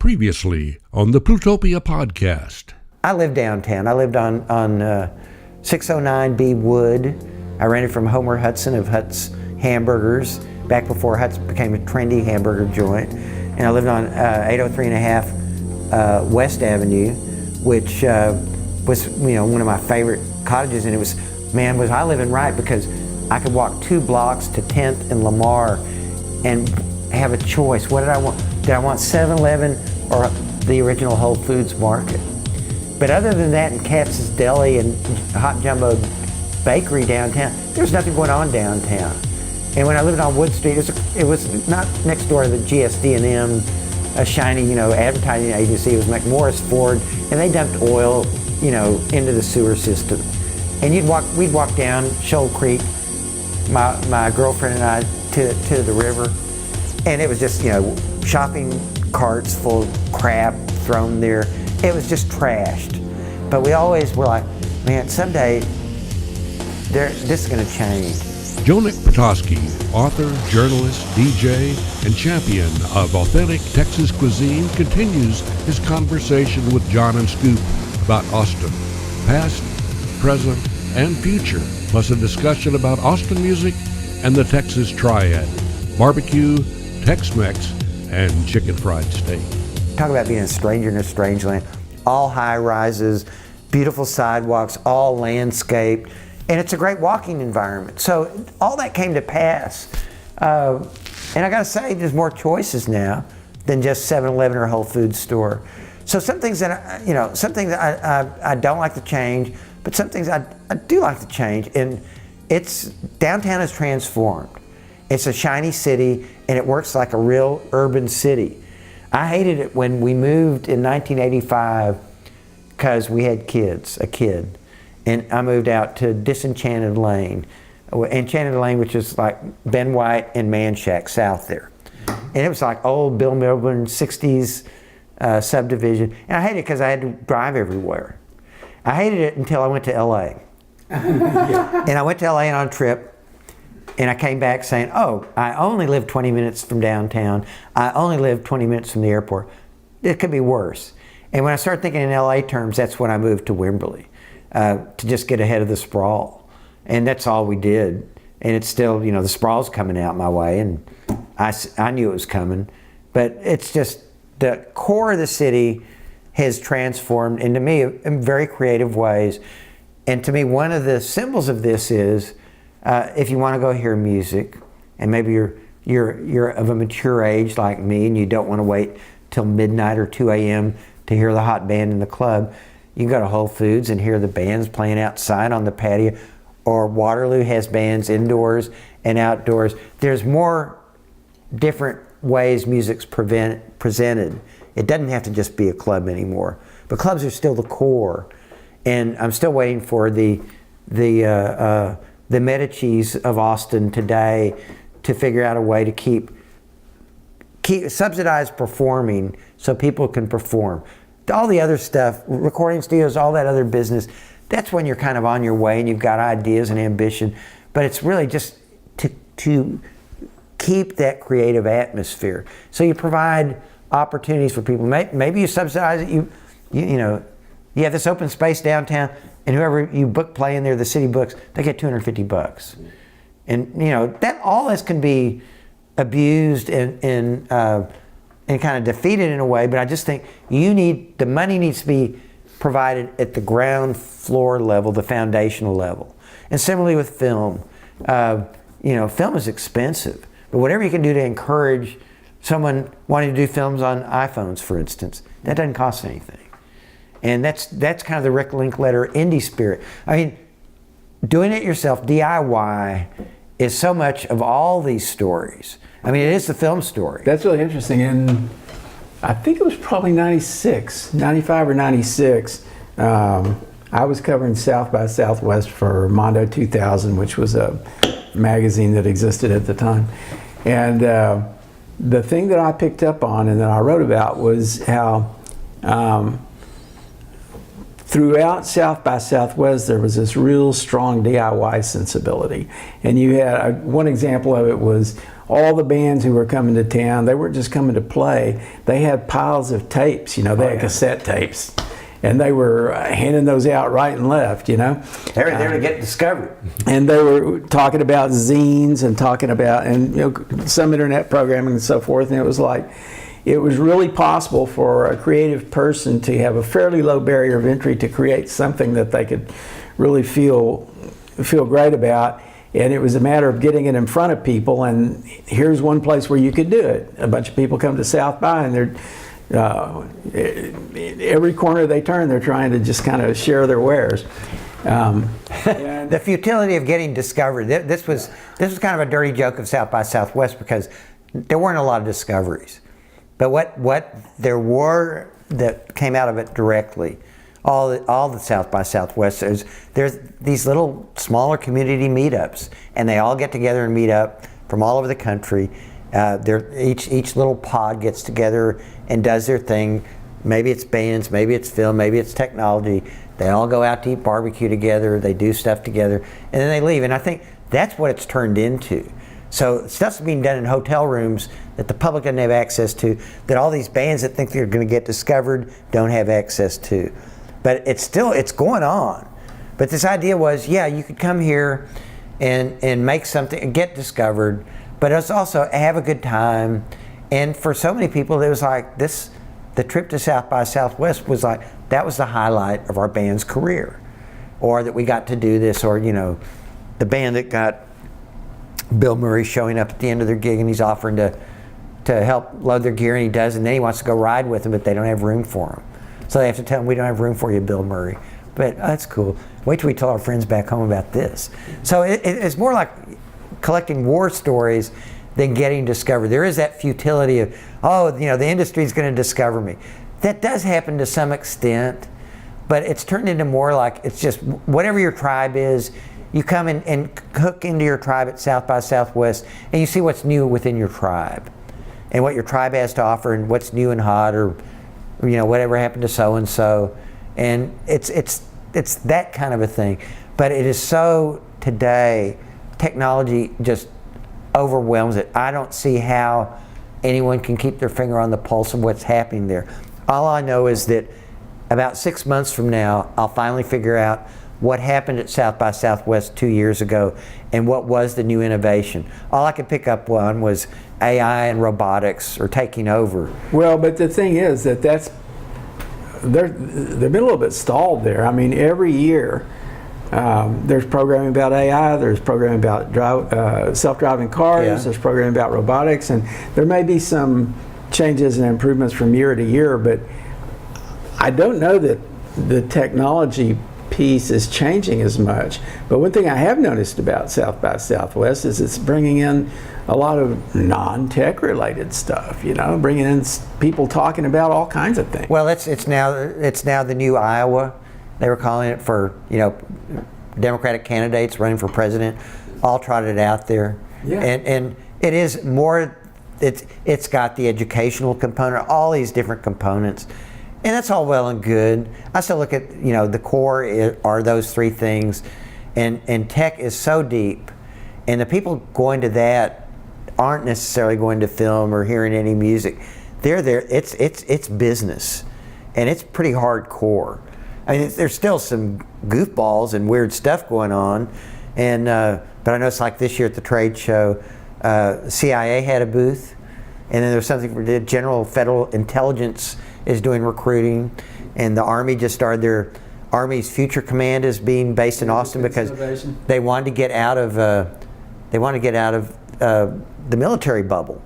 Previously on the Plutopia podcast. I lived downtown. I lived on 609B Wood. I rented from Homer Hudson of Hutt's Hamburgers, back before Hutt's became a trendy hamburger joint. And I lived on 803 and a half West Avenue, which was, one of my favorite cottages. And it was I living right, because I could walk 2 blocks to 10th and Lamar and have a choice. What did I want? Did I want 7-Eleven or the original Whole Foods Market? But other than that, and Katz's Deli and Hot Jumbo Bakery downtown, there was nothing going on downtown. And when I lived on Wood Street, it was not next door to the GSD&M, a shiny, advertising agency. It was McMorris Ford, and they dumped oil, into the sewer system. And we'd walk down Shoal Creek, my girlfriend and I, to the river, and it was just, shopping carts full of crap thrown there. It was just trashed. But we always were like, man, someday this is going to change. Joe Nick Patoski, author, journalist, DJ, and champion of authentic Texas cuisine, continues his conversation with John and Scoop about Austin, past, present, and future, plus a discussion about Austin music and the Texas Triad, barbecue, Tex-Mex, and chicken fried steak. Talk about being a stranger in a strange land. All high rises, beautiful sidewalks, all landscaped, and it's a great walking environment. So all that came to pass. And I gotta say, there's more choices now than just 7-Eleven or Whole Foods store. So some things that, I don't like to change, but some things I do like to change. And downtown is transformed. It's a shiny city, and it works like a real urban city. I hated it when we moved in 1985 because we had a kid. And I moved out to Disenchanted Lane. Enchanted Lane, which is like Ben White and Man Shack south there. And it was like old Bill Milburn 60s subdivision. And I hated it because I had to drive everywhere. I hated it until I went to LA. Yeah. And I went to LA on a trip. And I came back saying, oh, I only live 20 minutes from downtown. I only live 20 minutes from the airport. It could be worse. And when I started thinking in LA terms, that's when I moved to Wimberley to just get ahead of the sprawl. And that's all we did. And it's still, the sprawl's coming out my way, and I knew it was coming. But it's just the core of the city has transformed into me in very creative ways. And to me, one of the symbols of this is, if you want to go hear music, and maybe you're of a mature age like me, and you don't want to wait till midnight or 2 a.m. to hear the hot band in the club, you can go to Whole Foods and hear the bands playing outside on the patio, or Waterloo has bands indoors and outdoors. There's more different ways music's presented. It doesn't have to just be a club anymore, but clubs are still the core. And I'm still waiting for the Medicis of Austin today to figure out a way to keep subsidized performing so people can perform. All the other stuff, recording studios, all that other business, that's when you're kind of on your way and you've got ideas and ambition. But it's really just to keep that creative atmosphere. So you provide opportunities for people. Maybe you subsidize it. You have this open space downtown, and whoever you book play in there, the city books, they get $250. And that all this can be abused and kind of defeated in a way, but I just think the money needs to be provided at the ground floor level, the foundational level. And similarly with film, film is expensive, but whatever you can do to encourage someone wanting to do films on iPhones, for instance, that doesn't cost anything. And that's kind of the Rick Linklater indie spirit. I mean, doing it yourself, DIY, is so much of all these stories. I mean, it is the film story. That's really interesting. And I think it was probably 95 or 96. I was covering South by Southwest for Mondo 2000, which was a magazine that existed at the time. And the thing that I picked up on and that I wrote about was how throughout South by Southwest, there was this real strong DIY sensibility. And you had one example of it was all the bands who were coming to town, they weren't just coming to play. They had piles of tapes, they had cassette tapes. And they were handing those out right and left, They were there to get discovered. And they were talking about zines and talking about, some internet programming and so forth. And it was like, it was really possible for a creative person to have a fairly low barrier of entry to create something that they could really feel great about. And it was a matter of getting it in front of people. And here's one place where you could do it. A bunch of people come to South by, and they're every corner they turn, they're trying to just kind of share their wares. The futility of getting discovered. This was kind of a dirty joke of South by Southwest, because there weren't a lot of discoveries. But what there were that came out of it directly, all the South by Southwest, there's these little smaller community meetups, and they all get together and meet up from all over the country. Each little pod gets together and does their thing. Maybe it's bands, maybe it's film, maybe it's technology. They all go out to eat barbecue together, they do stuff together, and then they leave. And I think that's what it's turned into. So stuff's being done in hotel rooms that the public doesn't have access to, that all these bands that think they're going to get discovered don't have access to. But it's going on. But this idea was, you could come here and make something and get discovered, but it's also have a good time. And for so many people, it was like the trip to South by Southwest was like, that was the highlight of our band's career. Or that we got to do this, or the band that got Bill Murray showing up at the end of their gig, and he's offering to help load their gear, and he does, and then he wants to go ride with them, but they don't have room for him. So they have to tell him, we don't have room for you, Bill Murray. But that's cool. Wait till we tell our friends back home about this. So it's more like collecting war stories than getting discovered. There is that futility of, the industry's going to discover me. That does happen to some extent, but it's turned into more like, it's just whatever your tribe is, you come and hook into your tribe at South by Southwest, and you see what's new within your tribe, and what your tribe has to offer, and what's new and hot, or whatever happened to so and so, and it's that kind of a thing. But it is so today, technology just overwhelms it. I don't see how anyone can keep their finger on the pulse of what's happening there. All I know is that about 6 months from now, I'll finally figure out what happened at South by Southwest 2 years ago and what was the new innovation. All I could pick up on was AI and robotics are taking over. Well, but the thing is that they've been a little bit stalled there. I mean, every year there's programming about AI, there's programming about self-driving cars, there's programming about robotics, and there may be some changes and improvements from year to year, but I don't know that the technology piece is changing as much. But one thing I have noticed about South by Southwest is it's bringing in a lot of non-tech related stuff, bringing in people talking about all kinds of things. Well, it's now the new Iowa. They were calling it for, Democratic candidates running for president, all trotted out there. Yeah. And it is more, it's got the educational component, all these different components. And that's all well and good. I still look at, the core are those three things, and tech is so deep, and the people going to that aren't necessarily going to film or hearing any music. They're there. It's business, and it's pretty hardcore. I mean, there's still some goofballs and weird stuff going on, and but I know it's like this year at the trade show, CIA had a booth, and then there's something for the General Federal Intelligence is doing recruiting, and the Army just started their Army's Future Command is being based in Austin because they wanted to get out of the military bubble.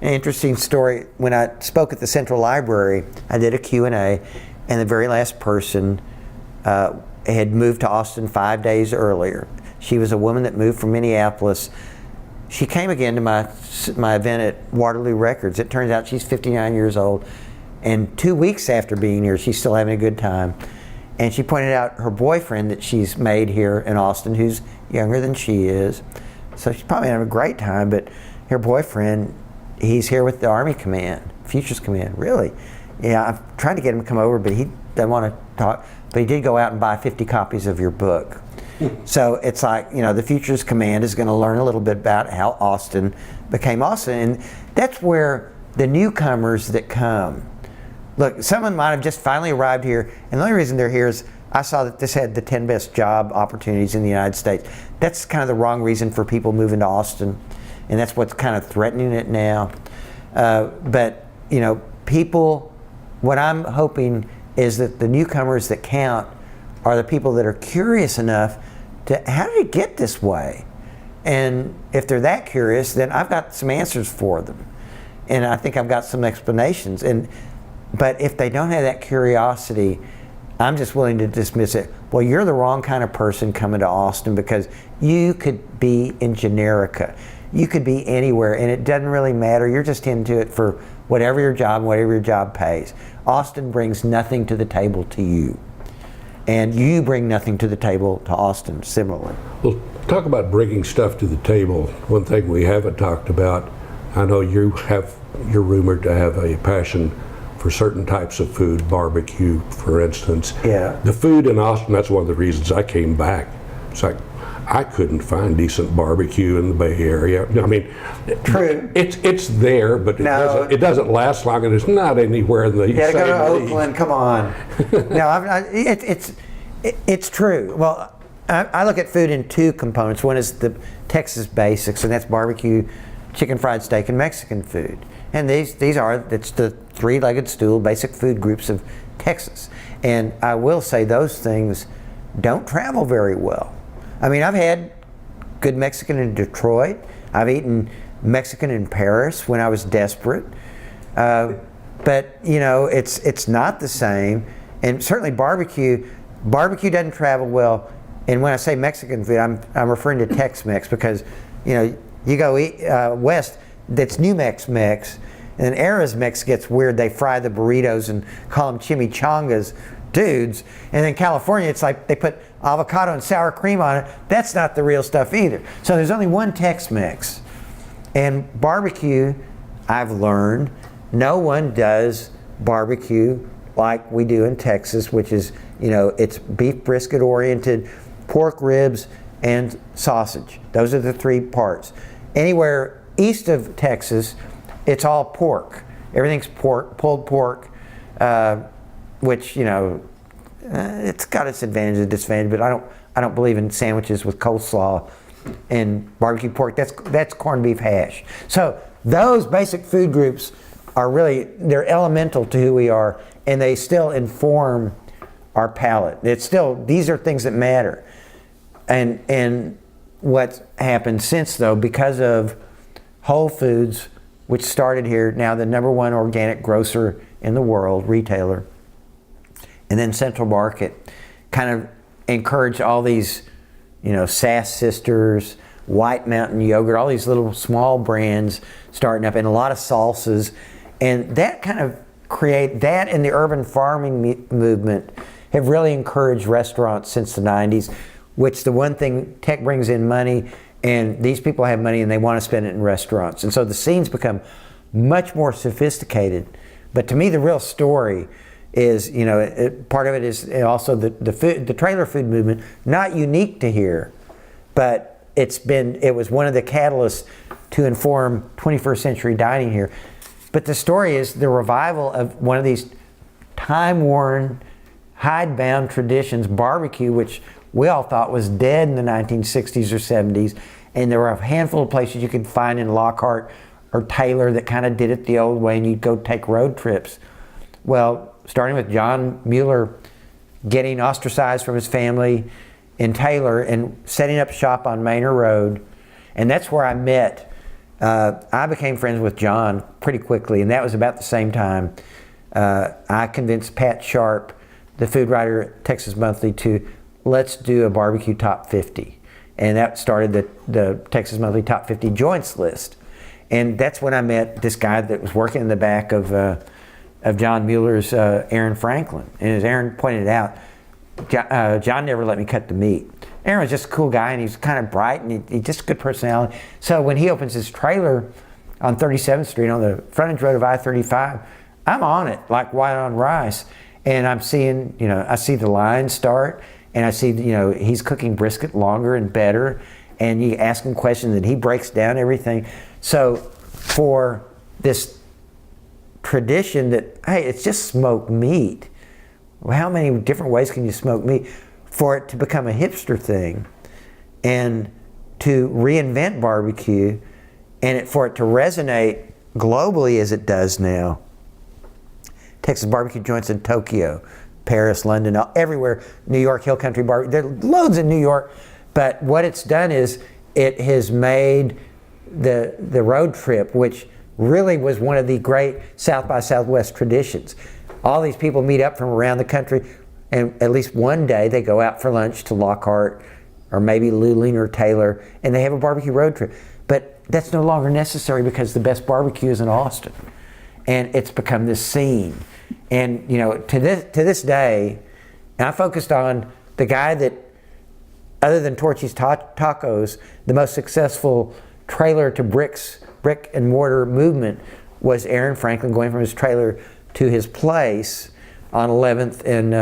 An interesting story, when I spoke at the Central Library, I did a Q&A, and the very last person had moved to Austin 5 days earlier. She was a woman that moved from Minneapolis. She came again to my event at Waterloo Records. It turns out she's 59 years old. And 2 weeks after being here, she's still having a good time. And she pointed out her boyfriend that she's made here in Austin, who's younger than she is. So she's probably having a great time, but her boyfriend, he's here with the Army Command, Futures Command. Really? Yeah, I've tried to get him to come over, but he doesn't want to talk. But he did go out and buy 50 copies of your book. So it's like, the Futures Command is going to learn a little bit about how Austin became Austin. And that's where the newcomers that come, look, someone might have just finally arrived here, and the only reason they're here is I saw that this had the 10 best job opportunities in the United States. That's kind of the wrong reason for people moving to Austin, and that's what's kind of threatening it now. But people, what I'm hoping is that the newcomers that count are the people that are curious enough to, how did it get this way? And if they're that curious, then I've got some answers for them. And I think I've got some explanations. But if they don't have that curiosity, I'm just willing to dismiss it. Well, you're the wrong kind of person coming to Austin, because you could be in Generica. You could be anywhere, and it doesn't really matter. You're just into it for whatever your job pays. Austin brings nothing to the table to you. And you bring nothing to the table to Austin, similarly. Well, talk about bringing stuff to the table. One thing we haven't talked about, I know you're rumored to have a passion for certain types of food, barbecue, for instance. Yeah. The food in Austin, that's one of the reasons I came back. It's like, I couldn't find decent barbecue in the Bay Area. I mean, true. It's there, but it doesn't last long, and it's not anywhere in the you gotta same go to league. Oakland, come on. No, it's true. Well, I look at food in two components. One is the Texas basics, and that's barbecue, chicken fried steak, and Mexican food. And it's the three-legged stool, basic food groups of Texas. And I will say those things don't travel very well. I mean, I've had good Mexican in Detroit. I've eaten Mexican in Paris when I was desperate. But it's not the same. And certainly barbecue doesn't travel well. And when I say Mexican food, I'm referring to Tex-Mex, because you go eat west, that's New Mex, and then Arizmex gets weird. They fry the burritos and call them chimichangas, dudes. And in California, it's like they put avocado and sour cream on it. That's not the real stuff either. So there's only one Tex-Mex. And barbecue, I've learned, no one does barbecue like we do in Texas, which is, it's beef brisket oriented, pork ribs, and sausage. Those are the three parts. Anywhere east of Texas, it's all pork. Everything's pork, pulled pork, which it's got its advantages and disadvantages. But I don't believe in sandwiches with coleslaw and barbecue pork. That's corned beef hash. So those basic food groups are they're elemental to who we are, and they still inform our palate. These are things that matter. And what's happened since, though, because of Whole Foods, which started here, now the #1 organic grocer in the world, retailer, and then Central Market, kind of encouraged all these, Sass Sisters, White Mountain Yogurt, all these little small brands starting up, and a lot of salsas, and that kind of that and the urban farming movement have really encouraged restaurants since the 90s, which the one thing, tech brings in money, and these people have money and they want to spend it in restaurants. And so the scene's become much more sophisticated. But to me, the real story is, part of it is also the trailer food movement, not unique to here, but it was one of the catalysts to inform 21st century dining here. But the story is the revival of one of these time-worn, hidebound traditions, barbecue, which we all thought was dead in the 1960s or 70s, and there were a handful of places you could find in Lockhart or Taylor that kind of did it the old way, and you'd go take road trips. Well, starting with John Mueller getting ostracized from his family in Taylor and setting up shop on Manor Road, and that's where I met. I became friends with John pretty quickly, and that was about the same time I convinced Pat Sharp, the food writer at Texas Monthly, to let's do a barbecue top 50. And that started the Texas Monthly top 50 joints list. And that's when I met this guy that was working in the back of John Mueller's Aaron Franklin. And as Aaron pointed out, John never let me cut the meat. Aaron was just a cool guy, and he's kind of bright, and he just a good personality. So when he opens his trailer on 37th Street on the frontage road of I-35, I'm on it like white on rice. And I'm seeing, I see the line start, and I see, you know, he's cooking brisket longer and better, and you ask him questions and he breaks down everything. So for this tradition that, hey, it's just smoked meat. Well, how many different ways can you smoke meat? For it to become a hipster thing and to reinvent barbecue, and for it to resonate globally as it does now. Texas barbecue joints in Tokyo, Paris, London, everywhere. New York, Hill Country Barbecue. There are loads in New York, but what it's done is it has made the road trip, which really was one of the great South by Southwest traditions. All these people meet up from around the country, and at least one day they go out for lunch to Lockhart or maybe Luling or Taylor, and they have a barbecue road trip. But that's no longer necessary because the best barbecue is in Austin, and it's become this scene. And you know, to this day, and I focused on the guy that, other than Torchy's Tacos, the most successful trailer to brick and mortar movement was Aaron Franklin going from his trailer to his place on 11th and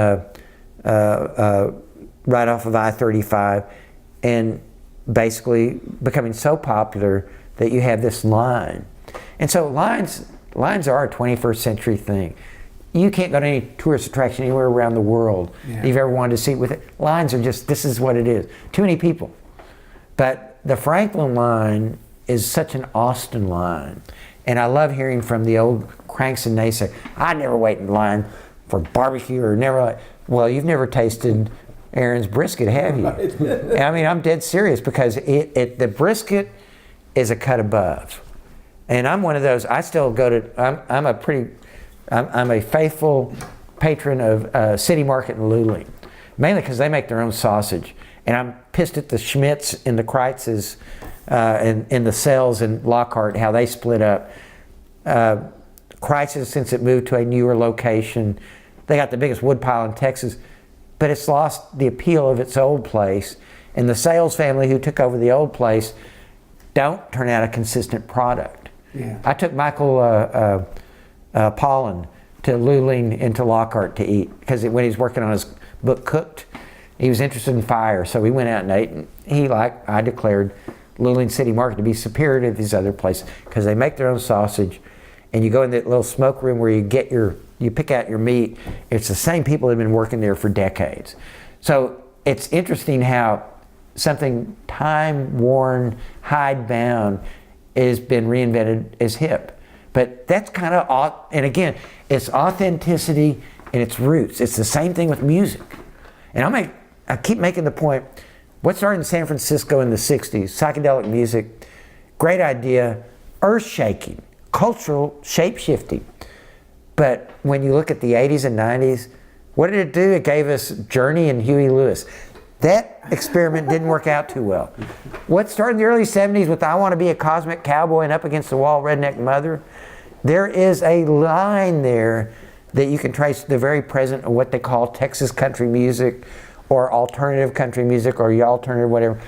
right off of I-35, and basically becoming so popular that you have this line. And so lines are a 21st century thing. You can't go to any tourist attraction anywhere around the world you've ever wanted to see with it. Lines are just, this is what it is. Too many people. But the Franklin line is such an Austin line. And I love hearing from the old cranks and naysayers. I never wait in line for barbecue or never. Well, you've never tasted Aaron's brisket, have you? I mean, I'm dead serious, because the brisket is a cut above. And I'm one of those, I still go to, I'm a faithful patron of City Market in Luling, mainly because they make their own sausage. And I'm pissed at the Schmitz and the Kreitzes and the Cells in Lockhart, how they split up. Kreitzes, since it moved to a newer location, they got the biggest wood pile in Texas, but it's lost the appeal of its old place. And the Sales family who took over the old place don't turn out a consistent product. Yeah. I took Michael Pollan to Luling and to Lockhart to eat, because when he was working on his book Cooked, he was interested in fire, so we went out and ate, and I declared Luling City Market to be superior to these other places because they make their own sausage, and you go in that little smoke room where you pick out your meat. It's the same people that have been working there for decades. So it's interesting how something time-worn, hide-bound has been reinvented as hip. But that's kind of, and again, it's authenticity and its roots. It's the same thing with music. And I keep making the point, what started in San Francisco in the 60s, psychedelic music, great idea, earth-shaking, cultural shape-shifting. But when you look at the 80s and 90s, what did it do? It gave us Journey and Huey Lewis. That experiment didn't work out too well. What started in the early 70s with I Want to Be a Cosmic Cowboy and Up Against the Wall, Redneck Mother, there is a line there that you can trace to the very present of what they call Texas country music or alternative country music or alternative whatever.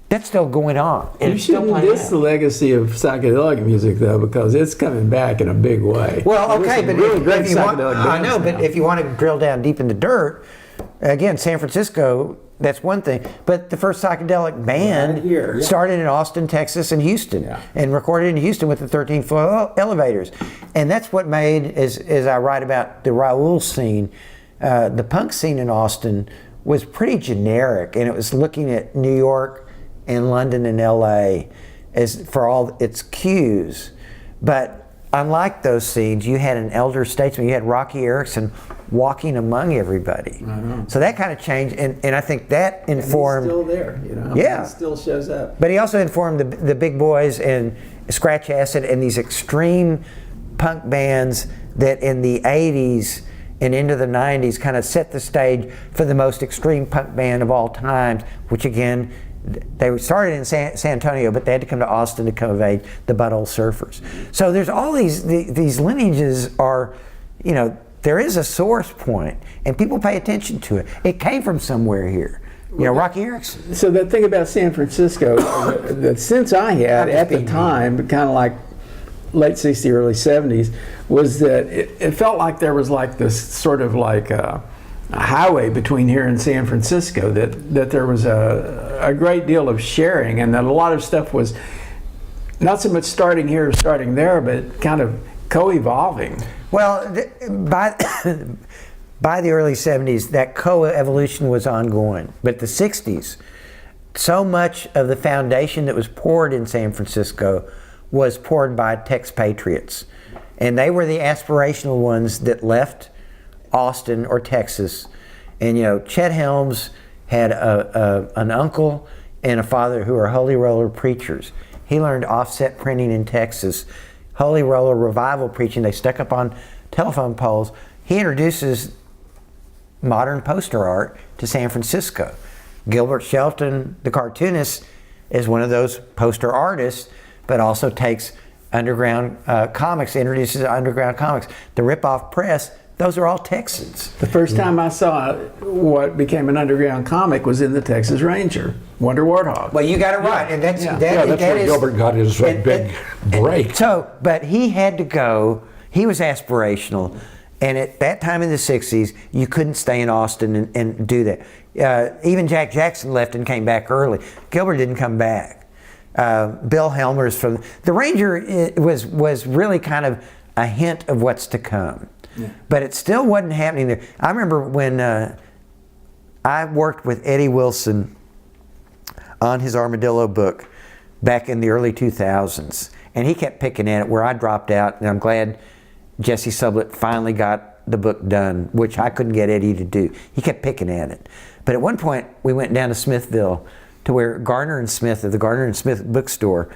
That's still going on. You shouldn't diss the legacy of psychedelic music, though, because it's coming back in a big way. Well, okay, but if you want, I know, but if you want to drill down deep in the dirt, again, San Francisco, that's one thing. But the first psychedelic band started in Austin, Texas, and Houston, and recorded in Houston with the 13-foot elevators. And that's what made, as I write about the Raoul scene, the punk scene in Austin was pretty generic, and it was looking at New York and London and LA as for all its cues. But unlike those scenes, you had an elder statesman, you had Rocky Erickson walking among everybody. So that kind of changed, and I think that informed. And he's still there, you know. Yeah. He still shows up. But he also informed the big boys and Scratch Acid and these extreme punk bands that in the 80s and into the 90s kind of set the stage for the most extreme punk band of all times, which again, they started in San Antonio, but they had to come to Austin to come of age, the Butthole Surfers. So there's all these lineages are, you know, there is a source point, and people pay attention to it. It came from somewhere here. You know, Rocky Erickson. So that thing about San Francisco, the sense I had at the time, kind of like late 60s, early 70s, was that it felt like there was like this sort of like highway between here and San Francisco, that there was a great deal of sharing, and that a lot of stuff was not so much starting here or starting there, but kind of co-evolving. Well, by the early 70s, that coevolution was ongoing. But the 60s, so much of the foundation that was poured in San Francisco was poured by Texpatriates. And they were the aspirational ones that left Austin or Texas. And, you know, Chet Helms had an uncle and a father who were Holy Roller preachers. He learned offset printing in Texas. Holy Roller revival preaching, they stuck up on telephone poles. He introduces modern poster art to San Francisco. Gilbert Shelton, the cartoonist, is one of those poster artists, but also takes underground comics, introduces underground comics. The Rip-Off Press, those are all Texans. The first time I saw what became an underground comic was in the Texas Ranger, Wonder Warthog. Well, you got it right, and that's that's where Gilbert got his big break. So, but he had to go. He was aspirational, and at that time in the '60s, you couldn't stay in Austin and do that. Even Jack Jackson left and came back early. Gilbert didn't come back. Bill Helmers from the Ranger was really kind of a hint of what's to come. Yeah. But it still wasn't happening there. I remember when I worked with Eddie Wilson on his Armadillo book back in the early 2000s, and he kept picking at it where I dropped out, and I'm glad Jesse Sublett finally got the book done, which I couldn't get Eddie to do. He kept picking at it. But at one point, we went down to Smithville to where Gardner and Smith of the Gardner and Smith bookstore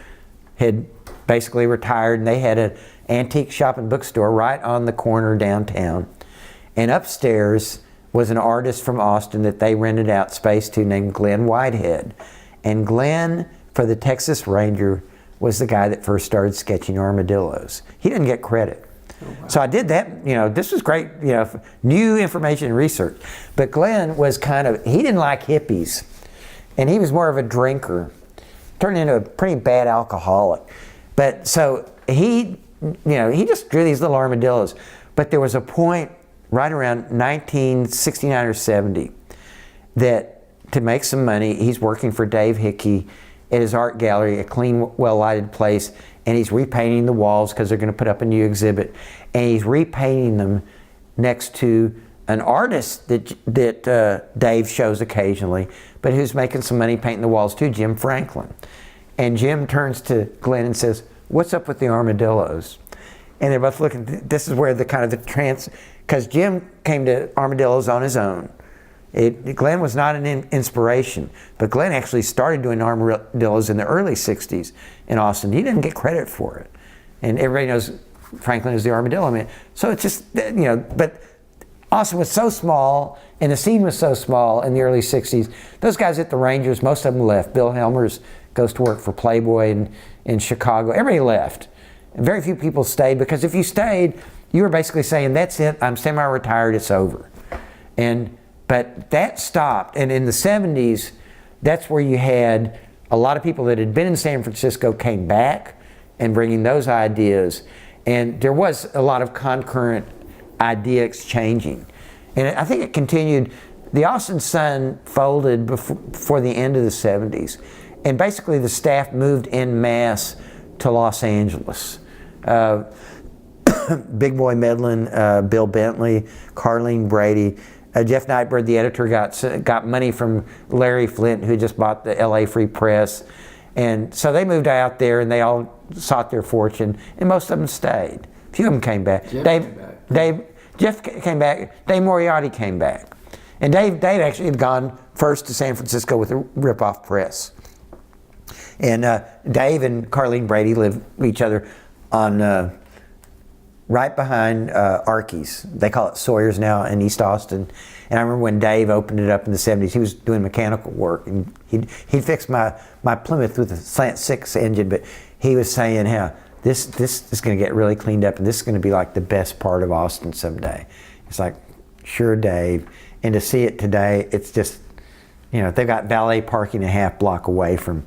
had basically retired, and they had an antique shop and bookstore right on the corner downtown. And upstairs was an artist from Austin that they rented out space to named Glenn Whitehead. And Glenn, for the Texas Ranger, was the guy that first started sketching armadillos. He didn't get credit. Oh, wow. So I did that, this was great, new information and research. But Glenn was he didn't like hippies. And he was more of a drinker, turned into a pretty bad alcoholic. But so he just drew these little armadillos. But there was a point right around 1969 or 70 that to make some money, he's working for Dave Hickey at his art gallery, a clean, well-lighted place, and he's repainting the walls because they're going to put up a new exhibit. And he's repainting them next to an artist that Dave shows occasionally, but who's making some money painting the walls too, Jim Franklin. And Jim turns to Glenn and says, "What's up with the armadillos?" And they're both looking. This is where because Jim came to armadillos on his own. Glenn was not an inspiration, but Glenn actually started doing armadillos in the early 60s in Austin. He didn't get credit for it. And everybody knows Franklin is the armadillo man. So it's just, but Austin was so small, and the scene was so small in the early 60s. Those guys at the Rangers, most of them left. Bill Helmers goes to work for Playboy in Chicago. Everybody left. And very few people stayed, because if you stayed, you were basically saying, that's it, I'm semi-retired, it's over. But that stopped, and in the 70s, that's where you had a lot of people that had been in San Francisco came back and bringing those ideas. And there was a lot of concurrent idea exchanging. And I think it continued. The Austin Sun folded before the end of the 70s. And basically the staff moved en masse to Los Angeles. Big Boy Medlin, Bill Bentley, Carlene Brady. Jeff Nightbird, the editor, got money from Larry Flint, who just bought the LA Free Press. And so they moved out there, and they all sought their fortune, and most of them stayed. A few of them came back. Jeff came back. Dave Moriarty came back. And Dave actually had gone first to San Francisco with the Rip-Off Press. And Dave and Carlene Brady lived with each other on right behind Arky's. They call it Sawyer's now in East Austin. And I remember when Dave opened it up in the 70s, he was doing mechanical work, and he'd fixed my Plymouth with a Slant 6 engine, but he was saying how this is going to get really cleaned up, and this is going to be like the best part of Austin someday. It's like, sure, Dave. And to see it today, it's just, they've got valet parking a half block away from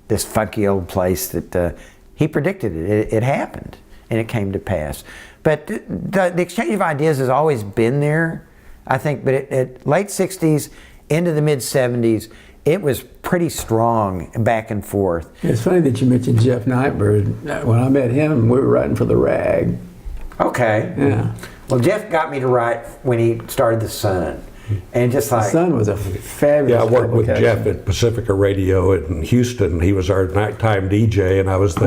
this funky old place that he predicted it. It happened, and it came to pass. But the exchange of ideas has always been there. I think, but it late 60s into the mid 70s, it was pretty strong back and forth. It's funny that you mentioned Jeff Nightbird. When I met him, we were writing for the Rag. Okay. Yeah. Well, Jeff got me to write when he started the Sun, and just like The Sun was a fabulous. Yeah, I worked with publication. Jeff at Pacifica Radio in Houston. He was our nighttime DJ, and I was the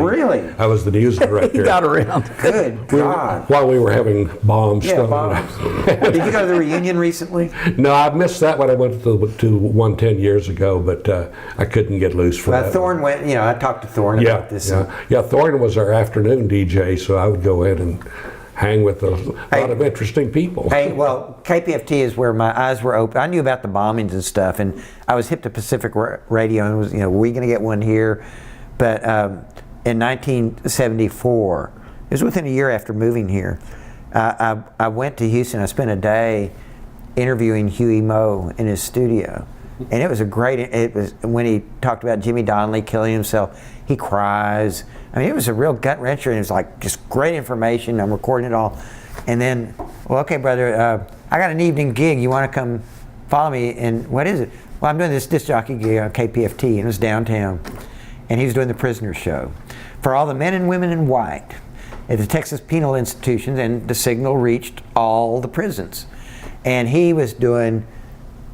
I was the news director. He got around. good God. While we were having bombs. Yeah, thrown. bombs. Did you go to the reunion recently? No, I missed that when I went to one 10 years ago, but I couldn't get loose for that. Thorne went. I talked to Thorne Yeah, about this. yeah. Thorne was our afternoon DJ, so I would go in and hang with a lot of interesting people. Hey, well, KPFT is where my eyes were open. I knew about the bombings and stuff, and I was hip to Pacific Radio, and was, were we going to get one here? But in 1974, it was within a year after moving here, I went to Houston. I spent a day interviewing Huey Moe in his studio, and it was it was when he talked about Jimmy Donnelly killing himself. He cries. I mean, it was a real gut wrencher, and it was like just great information. I'm recording it all, and then, well, okay, brother, I got an evening gig. You want to come follow me? And what is it? Well, I'm doing this disc jockey gig on KPFT, and it was downtown, and he was doing the prisoner show for all the men and women in white at the Texas penal institutions, and the signal reached all the prisons, and he was doing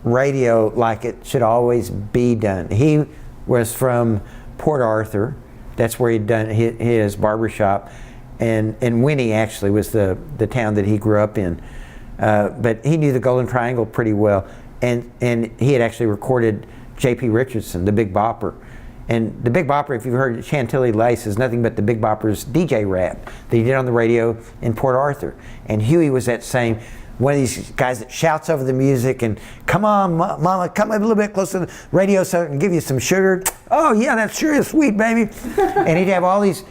radio like it should always be done. He was from Port Arthur. That's where he'd done his barbershop, and Winnie actually was the town that he grew up in. But he knew the Golden Triangle pretty well, and he had actually recorded J.P. Richardson, the Big Bopper. And the Big Bopper, if you've heard Chantilly Lace, is nothing but the Big Bopper's DJ rap that he did on the radio in Port Arthur. And Huey was that same, one of these guys that shouts over the music and, come on, mama, come a little bit closer to the radio so I can give you some sugar. Oh yeah, that sure is sweet, baby. And he'd have all these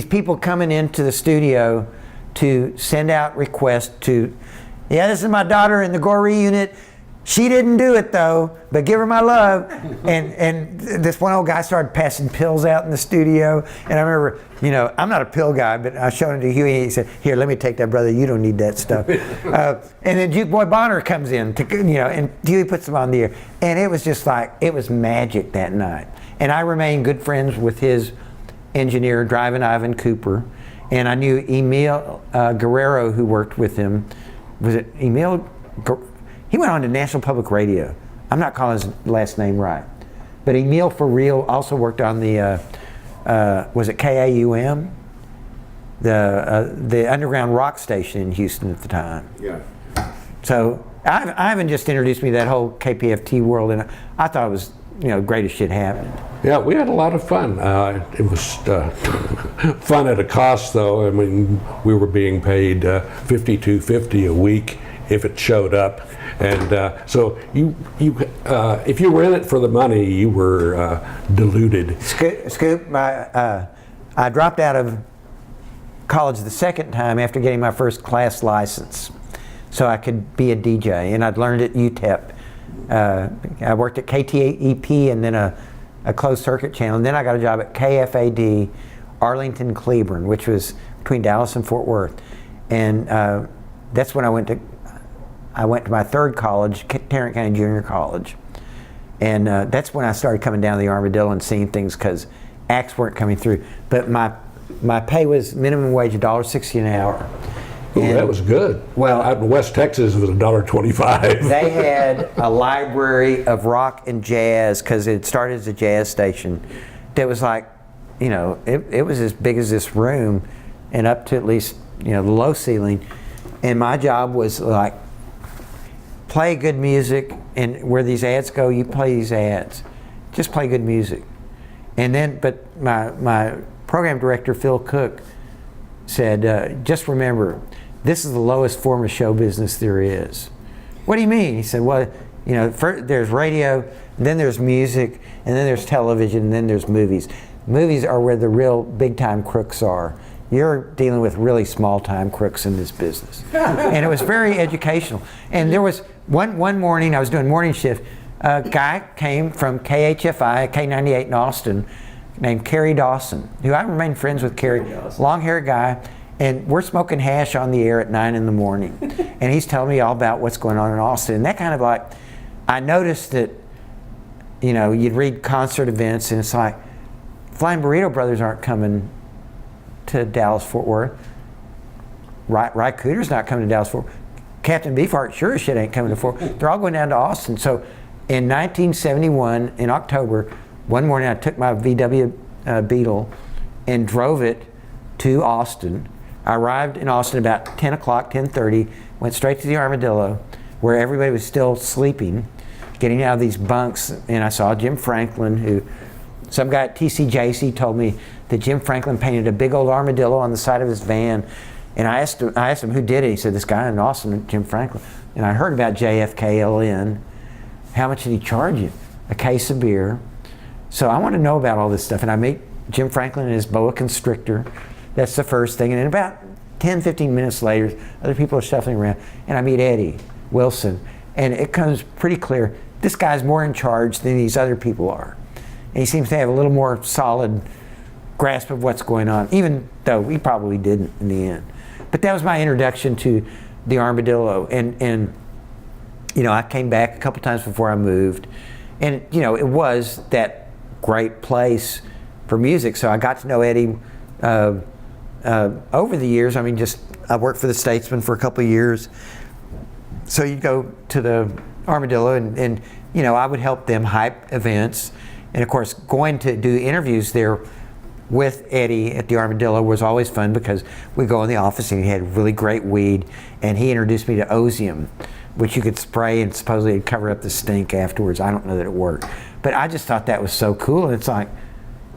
people coming into the studio to send out requests to, yeah, this is my daughter in the Goree unit. She didn't do it though, but give her my love. And this one old guy started passing pills out in the studio. And I remember, I'm not a pill guy, but I showed it to Huey, and he said, here, let me take that, brother. You don't need that stuff. And then Duke Boy Bonner comes in, and Huey puts him on the air. And it was just like, it was magic that night. And I remained good friends with his engineer, Driving Ivan Cooper. And I knew Emil Guerrero, who worked with him. Was it Emil? He went on to National Public Radio. I'm not calling his last name right. But Emil for real also worked on the, was it KAUM? The underground rock station in Houston at the time. Yeah. So Ivan just introduced me to that whole KPFT world, and I thought it was, greatest shit happened. Yeah, we had a lot of fun. It was fun at a cost, though. I mean, we were being paid $52.50 a week if it showed up, and so you if you were in it for the money, you were deluded. Scoop, I dropped out of college the second time after getting my first class license, so I could be a DJ, and I'd learned at UTEP. I worked at KTEP and then a closed circuit channel, and then I got a job at KFAD, Arlington, Cleburne, which was between Dallas and Fort Worth, and that's when I went to my third college, Tarrant County Junior College, and that's when I started coming down to the Armadillo and seeing things, because acts weren't coming through. But my pay was minimum wage $1.60 an hour. Ooh, that was good. Well, out in West Texas, it was $1.25. They had a library of rock and jazz, because it started as a jazz station. That was like, it was as big as this room, and up to at least the low ceiling. And my job was like, play good music, and where these ads go, you play these ads. Just play good music. And then, but my program director, Phil Cook, said, just remember, this is the lowest form of show business there is. What do you mean? He said, well, there's radio, and then there's music, and then there's television, and then there's movies. Movies are where the real big-time crooks are. You're dealing with really small-time crooks in this business. And it was very educational. And there was one morning, I was doing morning shift, a guy came from KHFI, K98 in Austin, named Kerry Dawson, who I remained friends with. Kerry, long-haired guy, And we're smoking hash on the air at 9 in the morning. And he's telling me all about what's going on in Austin. And that kind of like, I noticed that, you know, you'd read concert events and it's like, Flying Burrito Brothers aren't coming to Dallas-Fort Worth. Ry Cooder's not coming to Dallas-Fort Worth. Captain Beefheart sure as shit ain't coming to Fort Worth. They're all going down to Austin. So in 1971, in October, one morning I took my VW Beetle and drove it to Austin. I arrived in Austin about 10 o'clock, 10:30, went straight to the Armadillo, where everybody was still sleeping, getting out of these bunks, and I saw Jim Franklin, who, some guy at TCJC told me that Jim Franklin painted a big old armadillo on the side of his van, and I asked him who did it. He said, this guy in Austin, Jim Franklin. And I heard about JFKLN. How much did he charge you? A case of beer. So I want to know about all this stuff, and I meet Jim Franklin and his boa constrictor. That's the first thing, and then about 10, 15 minutes later, other people are shuffling around, and I meet Eddie Wilson, and it comes pretty clear, this guy's more in charge than these other people are. And he seems to have a little more solid grasp of what's going on, even though he probably didn't in the end. But that was my introduction to the Armadillo, and you know, I came back a couple times before I moved, and you know, it was that great place for music, so I got to know Eddie over the years. I mean, I worked for the Statesman for a couple of years. So you'd go to the Armadillo and you know, I would help them hype events. And of course, going to do interviews there with Eddie at the Armadillo was always fun because we'd go in the office and he had really great weed, and he introduced me to Ozium, which you could spray and supposedly it'd cover up the stink afterwards. I don't know that it worked. But I just thought that was so cool. And it's like,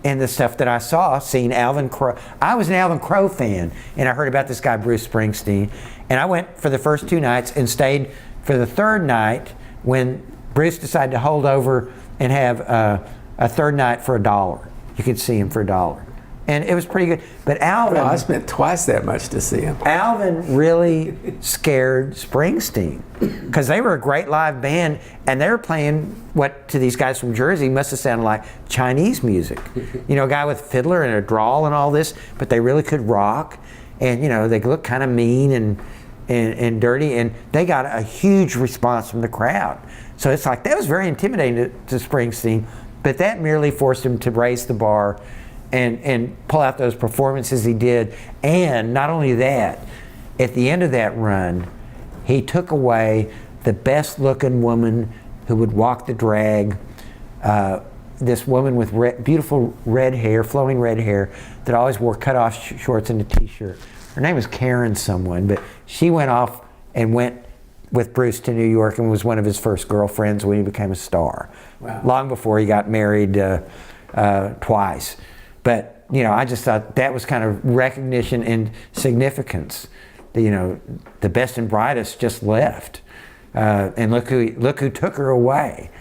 and the stuff that I saw, seeing Alvin Crow. I was an Alvin Crow fan, and I heard about this guy, Bruce Springsteen. And I went for the first 2 nights and stayed for the third night when Bruce decided to hold over and have a third night for $1. You could see him for $1. And it was pretty good. But Alvin... Well, I spent twice that much to see him. Alvin really scared Springsteen because they were a great live band, and they were playing what to these guys from Jersey must have sounded like Chinese music. You know, a guy with fiddler and a drawl and all this, but they really could rock. And, you know, they looked kind of mean and dirty, and they got a huge response from the crowd. So it's like, that was very intimidating to Springsteen, but that merely forced him to raise the bar and pull out those performances he did. And not only that, at the end of that run, he took away the best looking woman who would walk the drag, this woman with beautiful red hair, flowing red hair, that always wore cut-off shorts and a t-shirt. Her name was Karen someone, but she went off and went with Bruce to New York and was one of his first girlfriends when he became a star. Wow. Long before he got married twice. But, you know, I just thought that was kind of recognition and significance. You know, the best and brightest just left. And look who took her away.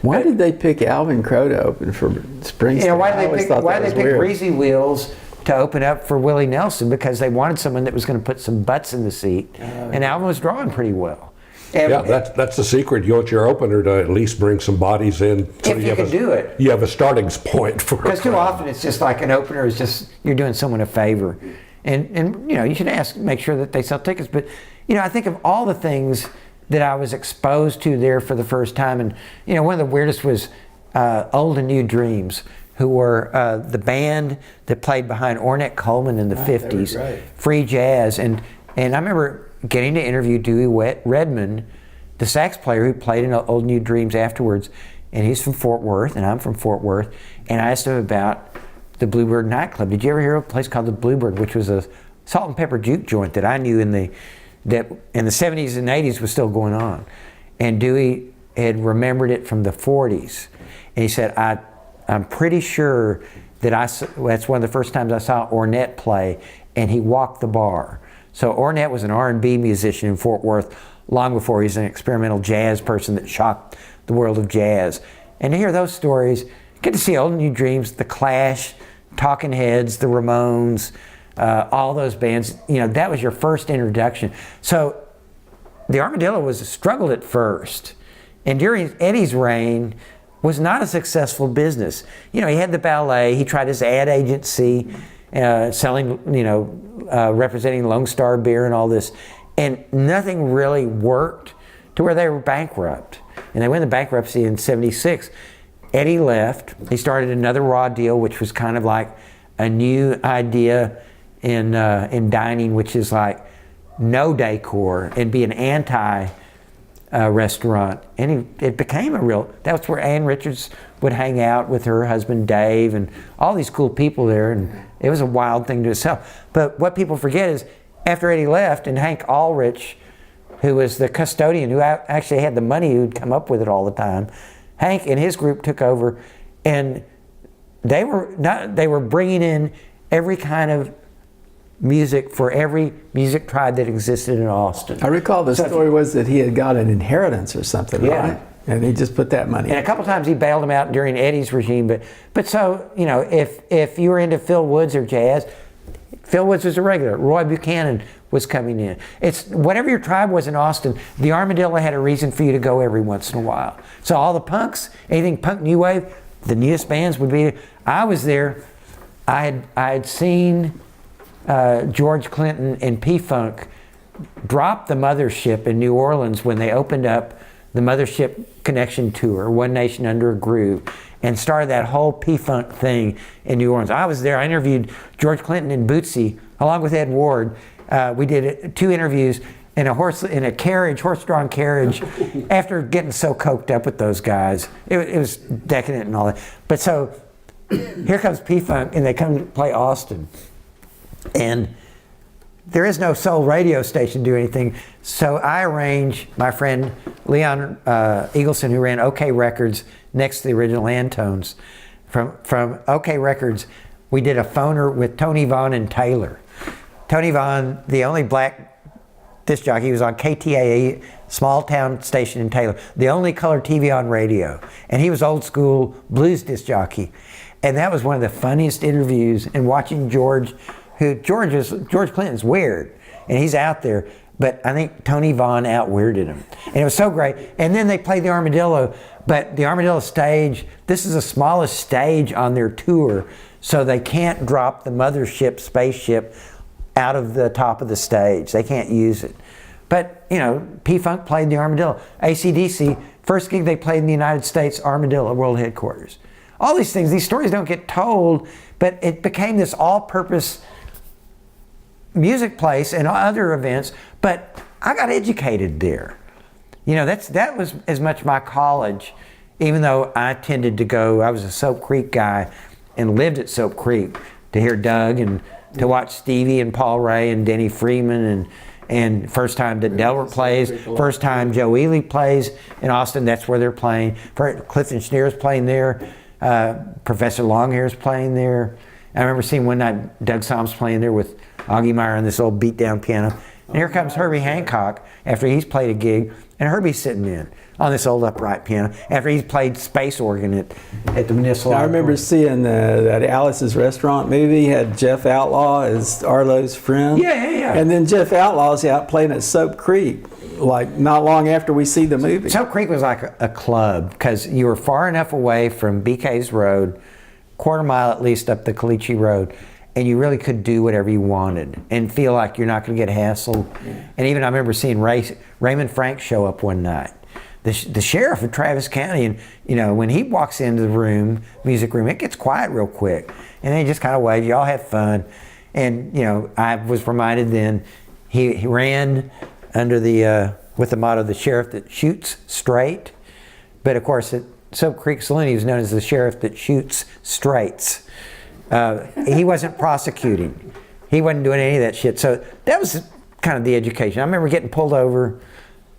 Why did they pick Alvin Crow to open for Springsteen? You know, why did they pick Greasy Wheels to open up for Willie Nelson? Because they wanted someone that was going to put some butts in the seat. And Alvin was drawing pretty well. And yeah, that's the secret. You want your opener to at least bring some bodies in. So if you can do it. You have a starting point for it. Because too often it's just like an opener is just, you're doing someone a favor. And you know, you should make sure that they sell tickets. But, you know, I think of all the things that I was exposed to there for the first time. And, you know, one of the weirdest was Old and New Dreams, who were the band that played behind Ornette Coleman in the 50s. Free jazz. And I remember getting to interview Dewey Redman, the sax player who played in Old New Dreams afterwards, and he's from Fort Worth, and I'm from Fort Worth, and I asked him about the Bluebird nightclub. Did you ever hear of a place called the Bluebird, which was a salt and pepper juke joint that I knew in the 70s and 80s was still going on? And Dewey had remembered it from the 40s, and he said, I'm pretty sure that that's one of the first times I saw Ornette play, and he walked the bar. So Ornette was an R&B musician in Fort Worth long before he was an experimental jazz person that shocked the world of jazz. And to hear those stories, get to see Old and New Dreams, The Clash, Talking Heads, The Ramones, all those bands. You know, that was your first introduction. So the Armadillo struggled at first. And during Eddie's reign, was not a successful business. You know, he had the ballet, he tried his ad agency, selling, representing Lone Star beer and all this. And nothing really worked to where they were bankrupt. And they went into bankruptcy in '76. Eddie left. He started another raw deal, which was kind of like a new idea in dining, which is like no decor and be an anti restaurant. And it became a real, that's where Ann Richards would hang out with her husband Dave and all these cool people there, and it was a wild thing to itself. But what people forget is after Eddie left and Hank Ulrich, who was the custodian who actually had the money, who'd come up with it all the time, Hank and his group took over, and they were bringing in every kind of music for every music tribe that existed in Austin. I recall the story was that he had got an inheritance or something, right? And he just put that money in. And a couple times he bailed him out during Eddie's regime, but so, if you were into Phil Woods or jazz, Phil Woods was a regular. Roy Buchanan was coming in. It's whatever your tribe was in Austin, the Armadillo had a reason for you to go every once in a while. So all the punks, anything punk new wave, the newest bands would be. I was there. I had seen George Clinton and P-Funk drop the Mothership in New Orleans when they opened up the Mothership Connection Tour, One Nation Under a Groove, and started that whole P-Funk thing in New Orleans. I was there. I interviewed George Clinton and Bootsy along with Ed Ward. We did 2 interviews in a horse-drawn carriage, after getting so coked up with those guys. It was decadent and all that. But so here comes P-Funk, and they come to play Austin. And there is no soul radio station to do anything, so I arranged my friend Leon Eagleson, who ran OK Records next to the original Antones. From OK Records, we did a phoner with Tony Vaughn and Taylor. Tony Vaughn, the only black disc jockey, was on KTAE, small town station in Taylor, the only color TV on radio. And he was old school blues disc jockey. And that was one of the funniest interviews, and watching George Clinton's weird, and he's out there, but I think Tony Vaughn out-weirded him. And it was so great. And then they played the Armadillo, but the Armadillo stage, this is the smallest stage on their tour, so they can't drop the Mothership spaceship out of the top of the stage. They can't use it. But, P-Funk played the Armadillo. AC/DC, first gig they played in the United States, Armadillo, world headquarters. All these things, these stories don't get told, but it became this all-purpose music place and other events, but I got educated there. That was as much my college, even though I tended to go, I was a Soap Creek guy and lived at Soap Creek to hear Doug and to watch Stevie and Paul Ray and Denny Freeman and first time that Delbert plays, first time Joe Ely plays in Austin, that's where they're playing. Clifton Schneer's playing there, Professor Longhair's playing there. I remember seeing one night Doug Soms playing there with Augie Meyer on this old beat down piano. And here comes Herbie Hancock after he's played a gig, and Herbie's sitting in on this old upright piano after he's played space organ at the Municipal. I remember seeing that Alice's Restaurant movie had Jeff Outlaw as Arlo's friend. Yeah. And then Jeff Outlaw's out playing at Soap Creek, like not long after we see the movie. Soap Creek was like a club because you were far enough away from BK's Road, quarter mile at least up the Caliche Road, and you really could do whatever you wanted and feel like you're not going to get hassled. And even I remember seeing Raymond Frank show up one night, the sheriff of Travis County, and when he walks into the music room, it gets quiet real quick, and they just kind of wave, y'all have fun. And I was reminded then he ran under with the motto, the sheriff that shoots straight, but of course at Soap Creek Saloon he was known as the sheriff that shoots straights. He wasn't prosecuting. He wasn't doing any of that shit. So that was kind of the education. I remember getting pulled over,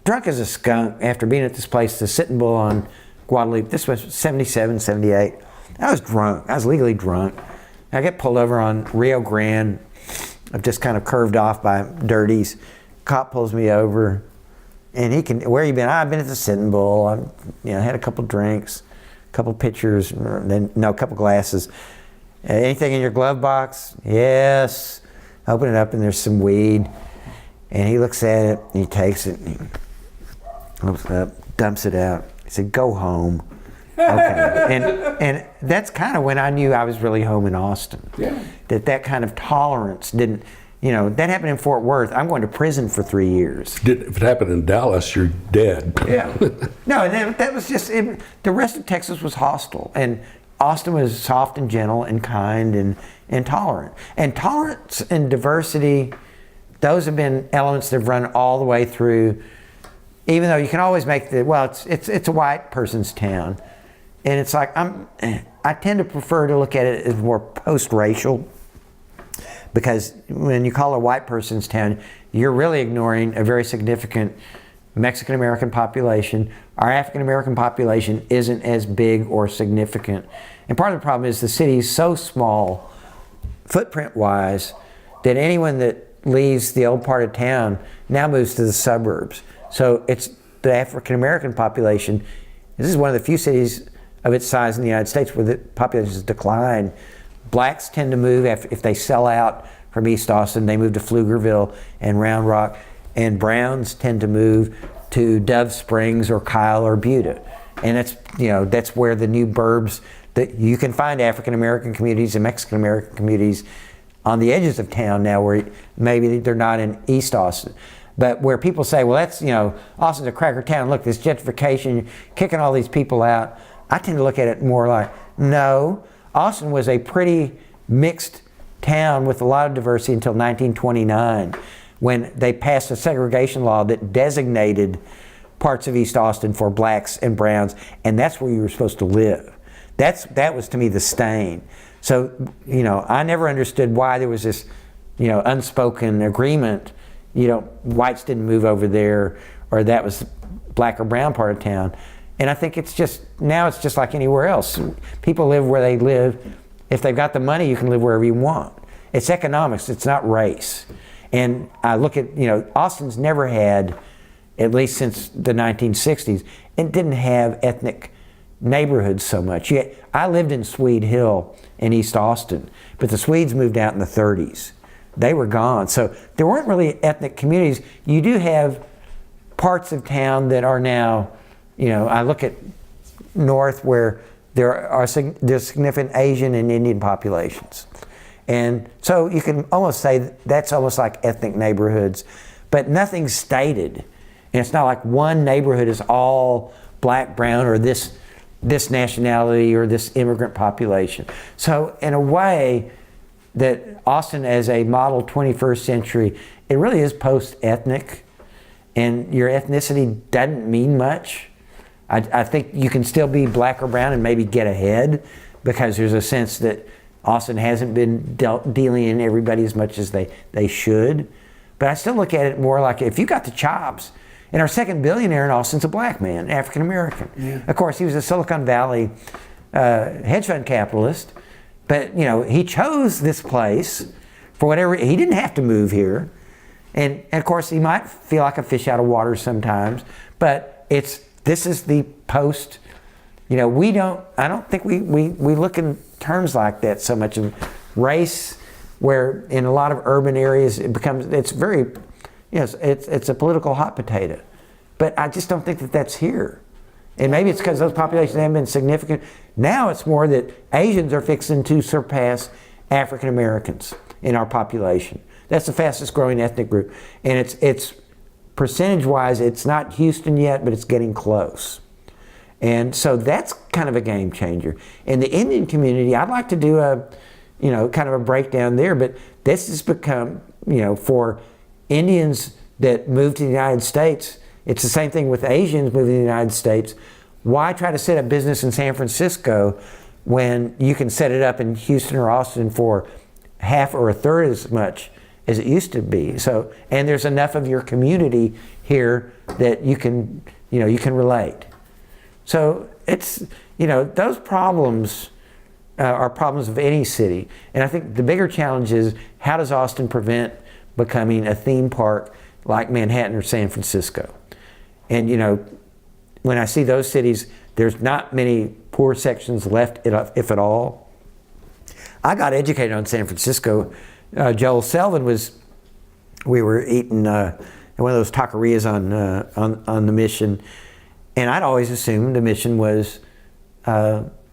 drunk as a skunk, after being at this place, the Sitting Bull on Guadalupe. This was 77, 78. I was drunk. I was legally drunk. I get pulled over on Rio Grande. I've just kind of curved off by dirties. Cop pulls me over, and where you been? I've been at the Sitting Bull. I had a couple drinks, a couple pitchers, a couple glasses. Anything in your glove box? Yes. Open it up and there's some weed. And he looks at it, and he takes it, and he opens it up, dumps it out. He said, go home. Okay, and that's kind of when I knew I was really home in Austin. Yeah. That kind of tolerance didn't, that happened in Fort Worth. I'm going to prison for 3 years. If it happened in Dallas, you're dead. Yeah. No, that was just it. The rest of Texas was hostile, and Austin was soft and gentle and kind and tolerant. And tolerance and diversity, those have been elements that have run all the way through. Even though you can always make it's a white person's town, and it's like I tend to prefer to look at it as more post-racial, because when you call it a white person's town, you're really ignoring a very significant Mexican American population. Our African American population isn't as big or significant, and part of the problem is the city is so small, footprint-wise, that anyone that leaves the old part of town now moves to the suburbs. So it's the African American population. This is one of the few cities of its size in the United States where the population has declined. Blacks tend to move if they sell out from East Austin. They move to Pflugerville and Round Rock, and browns tend to move to Dove Springs or Kyle or Buda, and that's where the new burbs that you can find African American communities and Mexican American communities on the edges of town now, where maybe they're not in East Austin. But where people say, well, that's, Austin's a cracker town. Look, this gentrification, kicking all these people out. I tend to look at it more like, no, Austin was a pretty mixed town with a lot of diversity until 1929, when they passed a segregation law that designated parts of East Austin for blacks and browns, and that's where you were supposed to live. That was, to me, the stain. So, I never understood why there was this, unspoken agreement. Whites didn't move over there, or that was black or brown part of town. And I think it's just like anywhere else. People live where they live. If they've got the money, you can live wherever you want. It's economics, it's not race. And I look at, Austin's never had, at least since the 1960s, it didn't have ethnic neighborhoods so much. I lived in Swede Hill in East Austin, but the Swedes moved out in the 30s. They were gone. So there weren't really ethnic communities. You do have parts of town that are now, I look at north where there's significant Asian and Indian populations. And so you can almost say that's almost like ethnic neighborhoods, but nothing's stated. And it's not like one neighborhood is all black, brown, or this nationality or this immigrant population. So in a way, that Austin as a model 21st century, it really is post-ethnic, and your ethnicity doesn't mean much. I think you can still be black or brown and maybe get ahead, because there's a sense that Austin hasn't been dealing in everybody as much as they should. But I still look at it more like, if you got the chops, and our second billionaire in Austin's a black man, African American. Yeah. Of course, he was a Silicon Valley hedge fund capitalist, but he chose this place for whatever. He didn't have to move here, and of course he might feel like a fish out of water sometimes. But this is the post. I don't think we look in terms like that so much of race, where in a lot of urban areas it's very, it's a political hot potato. But I just don't think that that's here. And maybe it's because those populations haven't been significant. Now it's more that Asians are fixing to surpass African Americans in our population. That's the fastest growing ethnic group. And it's percentage-wise, it's not Houston yet, but it's getting close. And so that's kind of a game changer. In the Indian community, I'd like to do kind of a breakdown there, but this has become, for Indians that move to the United States, it's the same thing with Asians moving to the United States. Why try to set up business in San Francisco when you can set it up in Houston or Austin for half or a third as much as it used to be? So, and there's enough of your community here that you can relate. So it's, those problems are problems of any city. And I think the bigger challenge is, how does Austin prevent becoming a theme park like Manhattan or San Francisco? And when I see those cities, there's not many poor sections left, if at all. I got educated on San Francisco. Joel Selvin we were eating in one of those taquerias on the Mission, and I'd always assumed the Mission was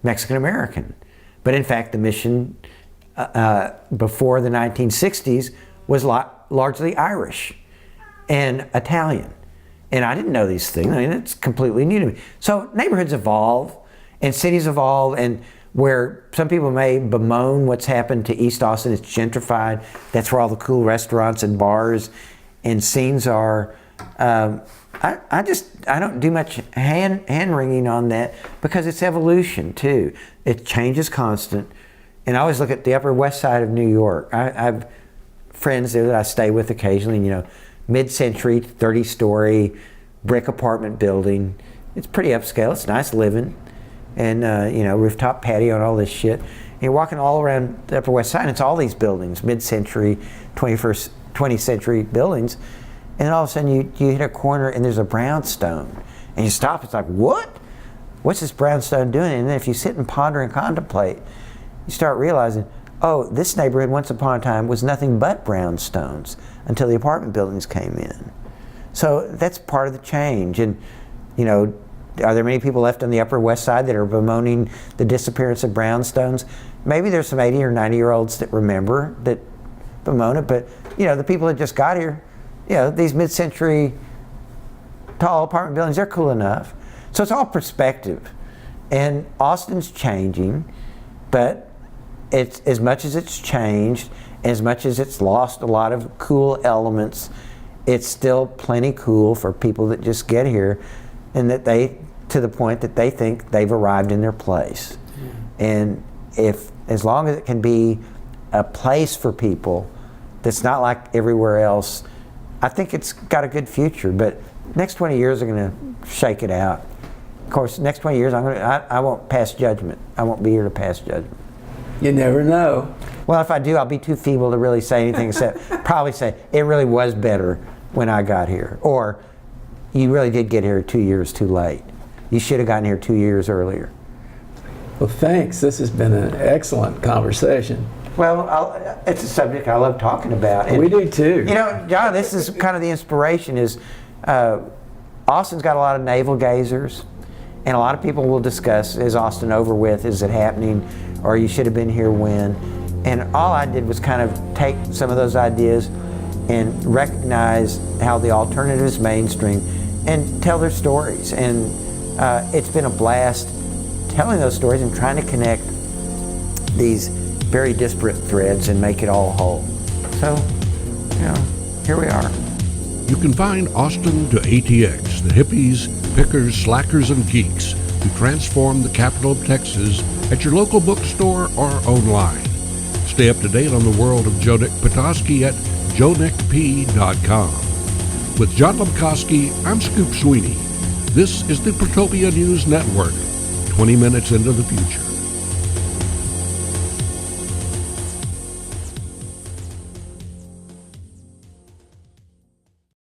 Mexican American. But in fact, the mission before the 1960s was largely Irish and Italian. And I didn't know these things. I mean, it's completely new to me. So neighborhoods evolve and cities evolve, and where some people may bemoan what's happened to East Austin, it's gentrified. That's where all the cool restaurants and bars and scenes are. I don't do much hand wringing on that because it's evolution too. It changes constant. And I always look at the Upper West Side of New York. I have friends there that I stay with occasionally, you know, mid-century, 30-story brick apartment building. It's pretty upscale, it's nice living. And you know, rooftop patio and all this shit. And you're walking all around the Upper West Side, and it's all these buildings, mid-century, 20th century buildings. And then all of a sudden you hit a corner and there's a brownstone. And you stop, it's like, what? What's this brownstone doing? And then if you sit and ponder and contemplate, you start realizing, oh, this neighborhood once upon a time was nothing but brownstones until the apartment buildings came in. So that's part of the change. And, you know, are there many people left on the Upper West Side that are bemoaning the disappearance of brownstones? Maybe there's some 80 or 90-year-olds that remember, that bemoan it, but, you know, the people that just got here, you know, these mid-century tall apartment buildings, they're cool enough. So it's all perspective. And Austin's changing, but it's, as much as it's changed, as much as it's lost a lot of cool elements, it's still plenty cool for people that just get here, and that they, to the point that they think they've arrived in their place. And if, as long as it can be a place for people that's not like everywhere else, I think it's got a good future. But next 20 years are going to shake it out. Of course, next 20 years I won't pass judgment. I won't be here to pass judgment. You never know. Well, if I do, I'll be too feeble to really say anything except probably say it really was better when I got here, or you really did get here 2 years too late. You should have gotten here 2 years earlier. Well, thanks. This has been an excellent conversation. Well, it's a subject I love talking about. And, we do too. You know, John, this is kind of the inspiration is Austin's got a lot of navel gazers, and a lot of people will discuss, is Austin over with? Is it happening? Or you should have been here when? And all I did was kind of take some of those ideas and recognize how the alternative is mainstream and tell their stories. And it's been a blast telling those stories and trying to connect these very disparate threads and make it all whole. So, you know, here we are. You can find Austin to ATX, the hippies, pickers, slackers, and geeks who transform the capital of Texas at your local bookstore or online. Stay up to date on the world of Joe Nick Patoski at joenickp.com. With John Lemkowski, I'm Scoop Sweeney. This is the Protopia News Network, 20 minutes into the future.